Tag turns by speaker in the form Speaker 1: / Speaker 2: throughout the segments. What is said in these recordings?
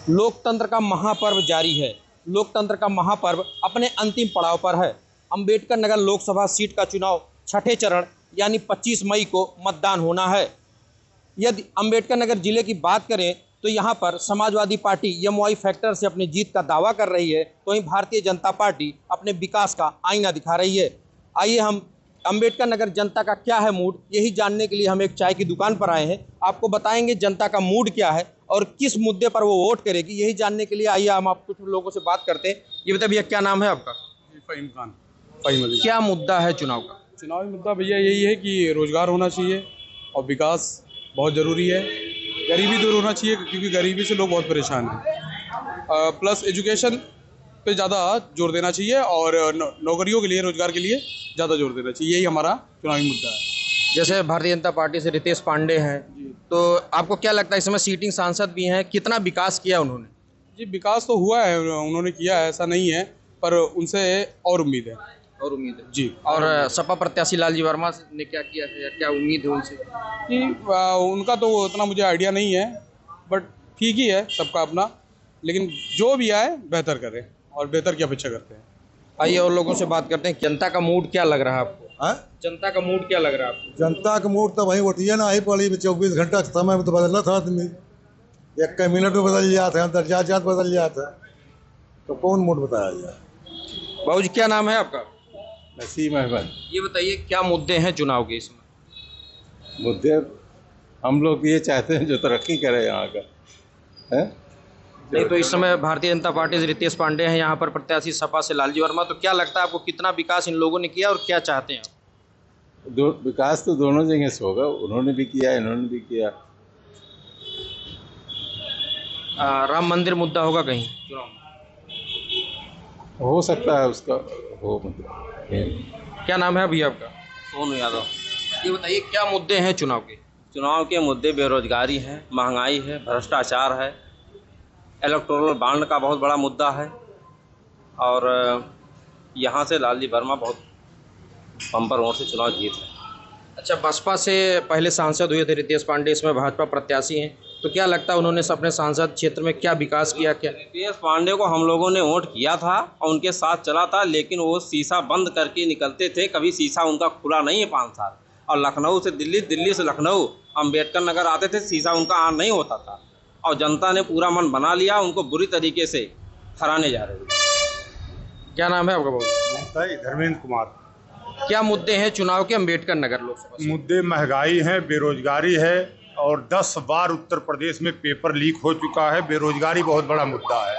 Speaker 1: लोकतंत्र का महापर्व जारी है। लोकतंत्र का महापर्व अपने अंतिम पड़ाव पर है। अंबेडकर नगर लोकसभा सीट का चुनाव छठे चरण यानी 25 मई को मतदान होना है। यदि अंबेडकर नगर जिले की बात करें तो यहाँ पर समाजवादी पार्टी एमवाई फैक्टर से अपनी जीत का दावा कर रही है, तो वहीं भारतीय जनता पार्टी अपने विकास का आईना दिखा रही है। आइए हम अंबेडकर नगर जनता का क्या है मूड, यही जानने के लिए हम एक चाय की दुकान पर आए हैं। आपको बताएंगे जनता का मूड क्या है और किस मुद्दे पर वो वोट करेगी, यही जानने के लिए आइए हम आप कुछ लोगों से बात करते हैं। ये बताइए भैया, क्या नाम है आपका?
Speaker 2: फ़हीम खान। फ़हीम अली।
Speaker 1: क्या मुद्दा है चुनाव का?
Speaker 2: चुनावी मुद्दा भैया यही है कि रोज़गार होना चाहिए और विकास बहुत ज़रूरी है। गरीबी दूर होना चाहिए क्योंकि गरीबी से लोग बहुत परेशान हैं। प्लस एजुकेशन पे ज़्यादा जोर देना चाहिए और नौकरियों के लिए, रोज़गार के लिए ज़्यादा जोर देना चाहिए। यही हमारा चुनावी मुद्दा है।
Speaker 1: जैसे भारतीय जनता पार्टी से रितेश पांडे हैं, तो आपको क्या लगता है इस समय सीटिंग सांसद भी हैं, कितना विकास किया उन्होंने?
Speaker 2: जी, विकास तो हुआ है, उन्होंने किया है, ऐसा नहीं है, पर उनसे और उम्मीद है।
Speaker 1: और उम्मीद है
Speaker 2: जी।
Speaker 1: और सपा प्रत्याशी लालजी वर्मा ने क्या किया है या क्या उम्मीद है उनसे?
Speaker 2: जी, उनका तो उतना मुझे आइडिया नहीं है, बट ठीक ही है, सबका अपना। लेकिन जो भी आए बेहतर करें और बेहतर की अपेक्षा करते हैं।
Speaker 1: आइए और लोगों से बात करते हैं। जनता का मूड क्या लग रहा है आपको? जनता का मूड क्या लग रहा है आपको?
Speaker 3: जनता का मूड तो वही उठिए ना, ही पड़ी 24 घंटा समय में तो बदलना था आदमी। एक मिनट में बदल जाता है, अंदर जात बदल जाता है, तो कौन मूड बताया जाए।
Speaker 1: बाबू जी, क्या नाम है आपका?
Speaker 4: नसीम अहमद।
Speaker 1: ये बताइए क्या मुद्दे हैं चुनाव के इसमें?
Speaker 4: मुद्दे हम लोग ये चाहते हैं जो तरक्की करे यहाँ का है।
Speaker 1: नहीं तो इस समय भारतीय जनता पार्टी से रितेश पांडे हैं, यहाँ पर प्रत्याशी सपा से लालजी वर्मा, तो क्या लगता है आपको कितना विकास इन लोगों ने किया और क्या चाहते हैं आप?
Speaker 4: विकास तो दोनों जगह से होगा, उन्होंने भी किया, इन्होंने भी किया।
Speaker 1: राम मंदिर मुद्दा होगा कहीं चुनाव में?
Speaker 4: हो सकता है उसका हो मतलब।
Speaker 1: क्या नाम है भैया आपका?
Speaker 5: सोनू यादव।
Speaker 1: ये बताइए क्या मुद्दे हैं चुनाव के?
Speaker 5: चुनाव के मुद्दे बेरोजगारी है, महंगाई है, भ्रष्टाचार है, इलेक्टोरल बॉन्ड का बहुत बड़ा मुद्दा है और यहाँ से लालजी वर्मा बहुत बम्पर वोट से चुनाव जीत रहे हैं।
Speaker 1: अच्छा, बसपा से पहले सांसद हुए थे रितेश पांडे, इसमें भाजपा प्रत्याशी हैं, तो क्या लगता है उन्होंने अपने सांसद क्षेत्र में क्या विकास किया? क्या
Speaker 5: रितेश पांडे को हम लोगों ने वोट किया था और उनके साथ चला था, लेकिन वो शीशा बंद करके निकलते थे, कभी शीशा उनका खुला नहीं है 5 साल। और लखनऊ से दिल्ली, दिल्ली से लखनऊ, अम्बेडकर नगर आते थे, शीशा उनका ऑन नहीं होता था और जनता ने पूरा मन बना लिया, उनको बुरी तरीके से हराने जा रहे हैं।
Speaker 1: क्या नाम है आपका बाबू?
Speaker 6: धर्मेंद्र कुमार।
Speaker 1: क्या मुद्दे हैं चुनाव के अंबेडकर नगर लोकसभा से?
Speaker 6: मुद्दे महंगाई है, बेरोजगारी है और 10 बार उत्तर प्रदेश में पेपर लीक हो चुका है। बेरोजगारी बहुत बड़ा मुद्दा है।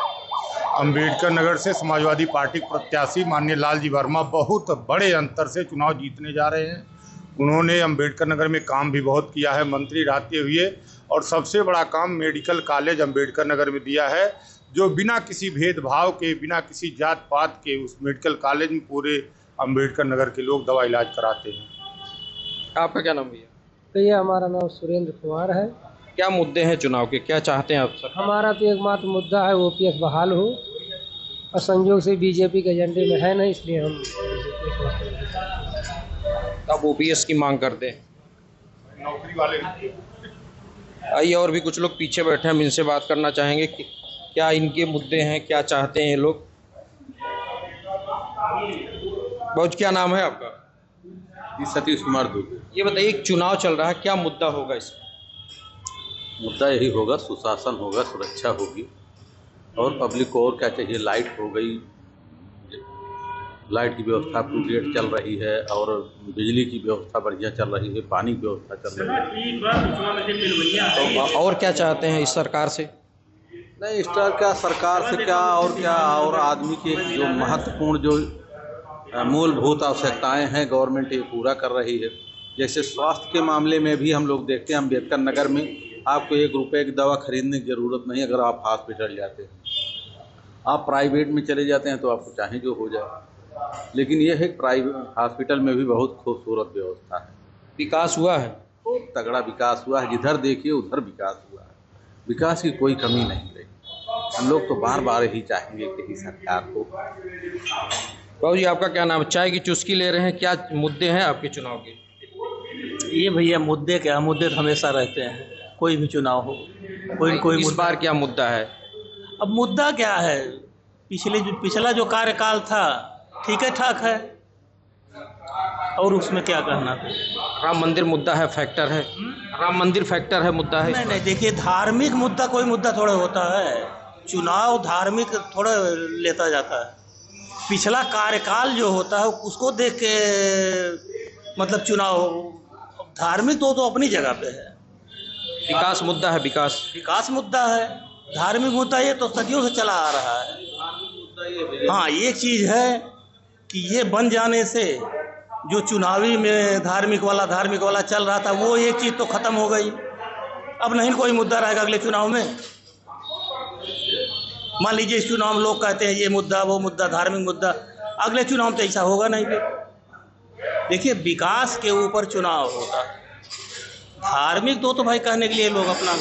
Speaker 6: अंबेडकर नगर से समाजवादी पार्टी के प्रत्याशी माननीय लालजी वर्मा बहुत बड़े अंतर से चुनाव जीतने जा रहे हैं। उन्होंने अंबेडकर नगर में काम भी बहुत किया है मंत्री रहते हुए, और सबसे बड़ा काम मेडिकल कॉलेज अंबेडकर नगर में दिया है, जो बिना किसी भेदभाव के, बिना किसी जात पात के उस मेडिकल कॉलेज में पूरे अंबेडकर नगर के लोग दवा इलाज कराते हैं।
Speaker 1: आपका क्या नाम भैया?
Speaker 7: भैया हमारा नाम सुरेंद्र कुमार है।
Speaker 1: क्या मुद्दे हैं चुनाव के, क्या चाहते हैं आप सर?
Speaker 7: हमारा तो एकमात्र मुद्दा है ओपीएस बहाल हो, और संयोग से बीजेपी के एजेंडे में है नहीं, इसलिए हम
Speaker 1: आप ओपीएस की मांग करते हैं।
Speaker 6: नौकरी वाले
Speaker 1: आइए और भी कुछ लोग पीछे बैठे हैं, हम इनसे बात करना चाहेंगे कि क्या इनके मुद्दे हैं, क्या चाहते हैं ये लोग। बहुत क्या नाम है आपका?
Speaker 4: सतीश कुमार दुबे।
Speaker 1: ये बताइए चुनाव चल रहा है, क्या मुद्दा होगा इसमें?
Speaker 4: मुद्दा यही होगा, सुशासन होगा, सुरक्षा होगी और पब्लिक को और क्या चाहिए। लाइट हो गई, लाइट की व्यवस्था पूरी चल रही है और बिजली की व्यवस्था बढ़िया चल रही है, पानी की व्यवस्था चल रही है।
Speaker 1: तो और क्या चाहते हैं इस सरकार से?
Speaker 4: नहीं, इस तरह क्या सरकार से क्या, और आदमी के जो महत्वपूर्ण जो मूलभूत आवश्यकताएं हैं गवर्नमेंट ये पूरा कर रही है। जैसे स्वास्थ्य के मामले में भी हम लोग देखते हैं अम्बेडकर नगर में आपको 1 रुपये की दवा खरीदने की ज़रूरत नहीं। अगर आप हॉस्पिटल जाते हैं, आप प्राइवेट में चले जाते हैं तो आपको चाहे जो हो जाए, लेकिन ये है प्राइवेट हॉस्पिटल में भी बहुत खूबसूरत व्यवस्था है।
Speaker 1: विकास हुआ है,
Speaker 4: खूब तगड़ा विकास हुआ है, जिधर देखिए उधर विकास हुआ है। विकास की कोई कमी नहीं रही। हम लोग तो बार बार यही चाहेंगे कि इस सरकार को।
Speaker 1: बाबू जी, आपका क्या नाम है? चाय की चुस्की ले रहे हैं, क्या मुद्दे हैं आपके चुनाव के?
Speaker 8: ये भैया मुद्दे क्या, मुद्दे तो हमेशा रहते हैं, कोई भी चुनाव हो, कोई
Speaker 1: इस बार क्या मुद्दा है?
Speaker 8: अब मुद्दा क्या है, पिछला जो कार्यकाल था ठीक है ठाक है, और उसमें क्या कहना था।
Speaker 1: राम मंदिर मुद्दा है, फैक्टर है, राम मंदिर फैक्टर है, मुद्दा है।
Speaker 8: नहीं देखिए, धार्मिक मुद्दा कोई मुद्दा थोड़ा होता है, चुनाव धार्मिक थोड़ा लेता जाता है। पिछला कार्यकाल जो होता है उसको देख के मतलब चुनाव, धार्मिक तो अपनी जगह पे है।
Speaker 1: विकास मुद्दा है, विकास
Speaker 8: मुद्दा है, धार्मिक मुद्दा ये तो सदियों से चला आ रहा है। हाँ, एक चीज़ है कि ये बन जाने से जो चुनावी में धार्मिक वाला चल रहा था, वो एक चीज़ तो ख़त्म हो गई। अब नहीं कोई मुद्दा रहेगा अगले चुनाव में। मान लीजिए इस चुनाव में लोग कहते हैं ये मुद्दा वो मुद्दा धार्मिक मुद्दा, अगले चुनाव में तो ऐसा होगा नहीं। फिर देखिए, विकास के ऊपर चुनाव होता है, धार्मिक तो भाई कहने के लिए लोग अपना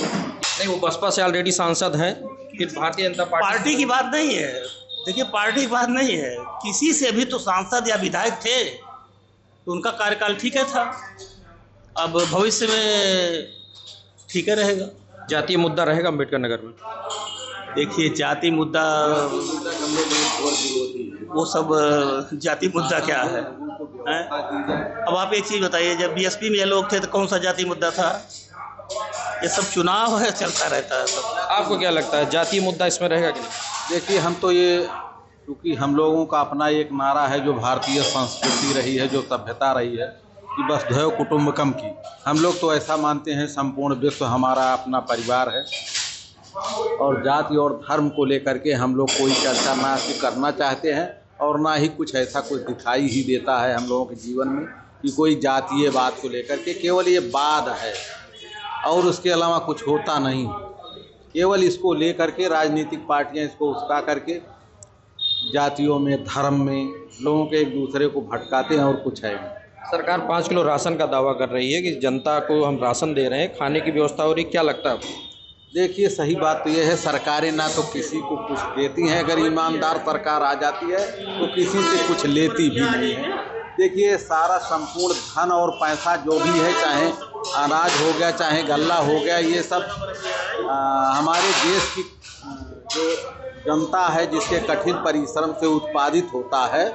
Speaker 1: नहीं, वो बसपा से ऑलरेडी सांसद हैं, फिर भारतीय जनता
Speaker 8: पार्टी की बात नहीं है। देखिए, पार्टी की बात नहीं है, किसी से भी तो सांसद या विधायक थे तो उनका कार्यकाल ठीक है था, अब भविष्य में ठीक है रहेगा।
Speaker 1: जातीय मुद्दा रहेगा अम्बेडकर नगर में।
Speaker 8: देखिए, जाति मुद्दा वो सब जाति मुद्दा क्या है? अब आप एक चीज़ बताइए, जब बीएसपी में ये लोग थे तो कौन सा जाति मुद्दा था? ये सब चुनाव है, चलता रहता है सब।
Speaker 1: आपको क्या लगता है जातीय मुद्दा इसमें रहेगा कि नहीं?
Speaker 4: देखिए, हम तो ये, क्योंकि हम लोगों का अपना एक नारा है जो भारतीय संस्कृति रही है, जो सभ्यता रही है कि वसुधैव कुटुम्बकम की, हम लोग तो ऐसा मानते हैं संपूर्ण विश्व हमारा अपना परिवार है, और जाति और धर्म को लेकर के हम लोग कोई चर्चा ना करना चाहते हैं, और ना ही कुछ ऐसा कुछ दिखाई ही देता है हम लोगों के जीवन में कि कोई जातीय बात को लेकर के, केवल ये वाद है और उसके अलावा कुछ होता नहीं। केवल इसको लेकर के राजनीतिक पार्टियां इसको उस्का करके जातियों में, धर्म में लोगों के एक दूसरे को भटकाते हैं, और कुछ है नहीं।
Speaker 1: सरकार 5 किलो राशन का दावा कर रही है कि जनता को हम राशन दे रहे हैं, खाने की व्यवस्था हो रही, क्या लगता है आपको?
Speaker 4: देखिए, सही बात तो ये है, सरकारें ना तो किसी को कुछ देती हैं, अगर ईमानदार सरकार आ जाती है तो किसी से कुछ लेती भी नहीं है। देखिए, सारा संपूर्ण धन और पैसा जो भी है, चाहे अनाज हो गया, चाहे गल्ला हो गया, ये सब हमारे देश की जो जनता है जिसके कठिन परिश्रम से उत्पादित होता है,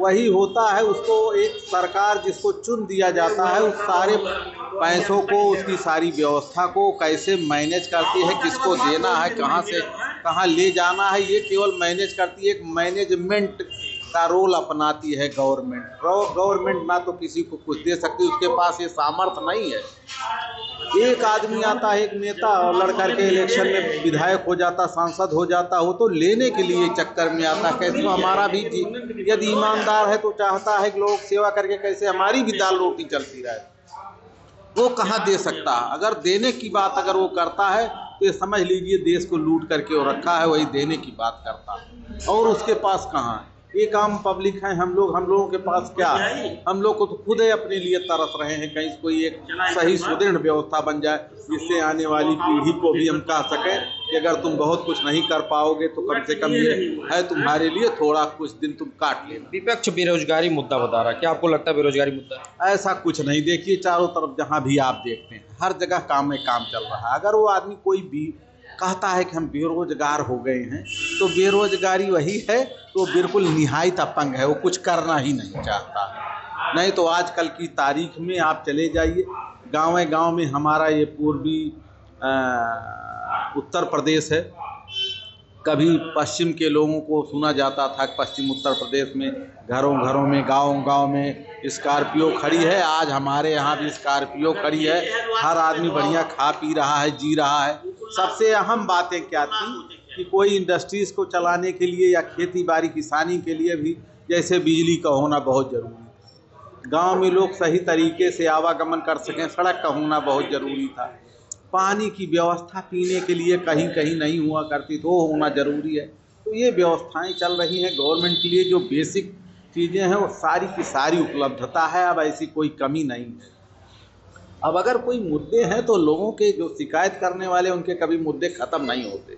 Speaker 4: वही होता है। उसको एक सरकार जिसको चुन दिया जाता है, उस सारे पैसों को, उसकी सारी व्यवस्था को कैसे मैनेज करती है, किसको देना है, कहाँ से कहाँ ले जाना है, ये केवल मैनेज करती है। एक मैनेजमेंट का रोल अपनाती है गवर्नमेंट ना तो किसी को कुछ दे सकती, उसके पास ये सामर्थ्य नहीं है। एक आदमी आता है, एक नेता, और लड़ करके इलेक्शन में विधायक हो जाता, सांसद हो जाता, हो तो लेने के लिए चक्कर में आता। कैसे हमारा भी यदि ईमानदार है तो चाहता है कि लोग सेवा करके कैसे हमारी भी दाल रोटी चलती रहे, वो कहाँ दे सकता। अगर देने की बात अगर वो करता है तो ये समझ लीजिए देश को लूट करके वो रखा है, वही देने की बात करता है, और उसके पास कहाँ है। एक आम पब्लिक है हम लोगों के पास क्या है? हम लोग को तो खुद ही अपने लिए तरस रहे हैं, कहीं कोई एक सही सुदृढ़ व्यवस्था बन जाए जिससे आने वाली पीढ़ी को भी हम कह सकें कि अगर तुम बहुत कुछ नहीं कर पाओगे तो कम से कम ये है तुम्हारे लिए, थोड़ा कुछ दिन तुम काट लेना।
Speaker 1: विपक्ष बेरोजगारी मुद्दा बता रहा है, क्या आपको लगता है बेरोजगारी मुद्दा है?
Speaker 4: ऐसा कुछ नहीं। देखिए, चारों तरफ जहाँ भी आप देखते हैं, हर जगह काम में काम चल रहा है। अगर वो आदमी कोई भी कहता है कि हम बेरोजगार हो गए हैं, तो बेरोजगारी वही है तो बिल्कुल निहायत अपंग है, वो कुछ करना ही नहीं चाहता। नहीं तो आजकल की तारीख में आप चले जाइए, गाँव में हमारा ये पूर्वी उत्तर प्रदेश है। कभी पश्चिम के लोगों को सुना जाता था कि पश्चिम उत्तर प्रदेश में घरों में, गाँव में स्कॉर्पियो खड़ी है। आज हमारे यहाँ भी स्कॉर्पियो खड़ी है, हर आदमी बढ़िया खा पी रहा है, जी रहा है। सबसे अहम बातें क्या थी कि कोई इंडस्ट्रीज़ को चलाने के लिए या खेती बाड़ी किसानी के लिए भी जैसे बिजली का होना बहुत ज़रूरी था। गांव में लोग सही तरीके से आवागमन कर सकें, सड़क का होना बहुत ज़रूरी था। पानी की व्यवस्था पीने के लिए कहीं कहीं नहीं हुआ करती, तो वो होना ज़रूरी है। तो ये व्यवस्थाएं चल रही हैं गवर्नमेंट के लिए, जो बेसिक चीज़ें हैं वो सारी की सारी उपलब्धता है। अब ऐसी कोई कमी नहीं है। अब अगर कोई मुद्दे हैं तो लोगों के जो शिकायत करने वाले उनके कभी मुद्दे ख़त्म नहीं होते।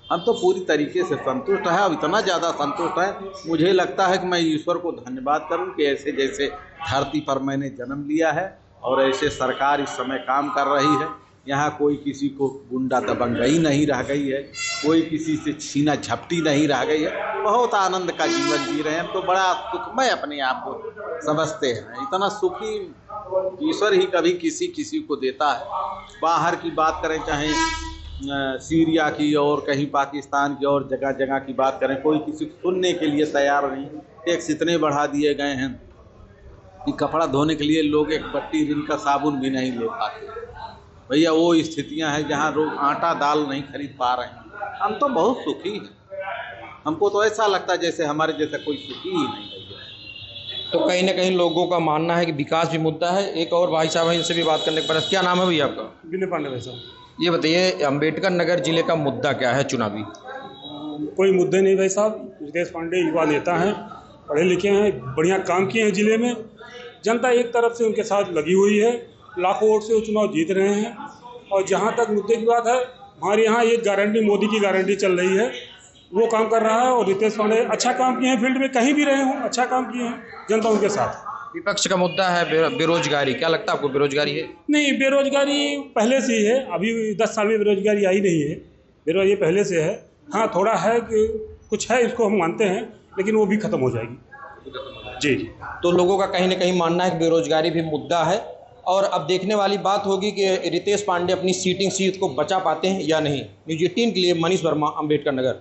Speaker 4: हम तो पूरी तरीके से संतुष्ट है, अब इतना ज़्यादा संतुष्ट है, मुझे लगता है कि मैं ईश्वर को धन्यवाद करूं कि ऐसे जैसे धरती पर मैंने जन्म लिया है और ऐसे सरकार इस समय काम कर रही है। यहाँ कोई किसी को गुंडा दबंगई नहीं रह गई है, कोई किसी से छीना झपटी नहीं रह गई है। बहुत आनंद का जीवन जी रहे हैं। हम तो बड़ा सुखमय अपने आप को समझते हैं। इतना सुखी ईश्वर ही कभी किसी को देता है। बाहर की बात करें, चाहे सीरिया की और कहीं पाकिस्तान की और जगह जगह की बात करें, कोई किसी को सुनने के लिए तैयार नहीं। टैक्स इतने बढ़ा दिए गए हैं कि कपड़ा धोने के लिए लोग एक बट्टी रिन का साबुन भी नहीं ले पाते। भैया वो स्थितियां हैं जहां लोग आटा दाल नहीं खरीद पा रहे हैं। हम तो बहुत सुखी हैं। हमको तो ऐसा लगता है जैसे हमारे जैसा कोई सुखी ही नहीं है।
Speaker 1: तो कहीं ना कहीं लोगों का मानना है कि विकास भी मुद्दा है। एक और भाई साहब हैं, इनसे भी बात करने के बाद, क्या नाम है भैया आपका?
Speaker 9: विनय पांडे भाई साहब।
Speaker 1: ये बताइए, अम्बेडकर नगर जिले का मुद्दा क्या है चुनावी?
Speaker 9: कोई मुद्दे नहीं भाई साहब। रितेश पांडे युवा नेता हैं, पढ़े लिखे हैं, बढ़िया काम किए हैं ज़िले में। जनता एक तरफ से उनके साथ लगी हुई है, लाखों वोट से वो चुनाव जीत रहे हैं। और जहाँ तक मुद्दे की बात है, हमारे यहाँ एक गारंटी, मोदी की गारंटी चल रही है, वो काम कर रहा है। और रितेश पांडे अच्छा काम किए हैं, फील्ड में कहीं भी रहे हों अच्छा काम किए हैं, जनता उनके साथ।
Speaker 1: विपक्ष का मुद्दा है बेरोजगारी। क्या लगता है आपको, बेरोजगारी है?
Speaker 9: नहीं, बेरोजगारी पहले से ही है। अभी 10 साल में बेरोजगारी आई नहीं है। बेरोजगारी पहले से है। हाँ, थोड़ा है कि कुछ है, इसको हम मानते हैं, लेकिन वो भी ख़त्म हो जाएगी जी।
Speaker 1: तो लोगों का कहीं ना कहीं मानना है कि बेरोजगारी भी मुद्दा है। और अब देखने वाली बात होगी कि रितेश पांडे अपनी सीट को बचा पाते हैं या नहीं। न्यूज़ 18 के लिए मनीष वर्मा, अम्बेडकर नगर।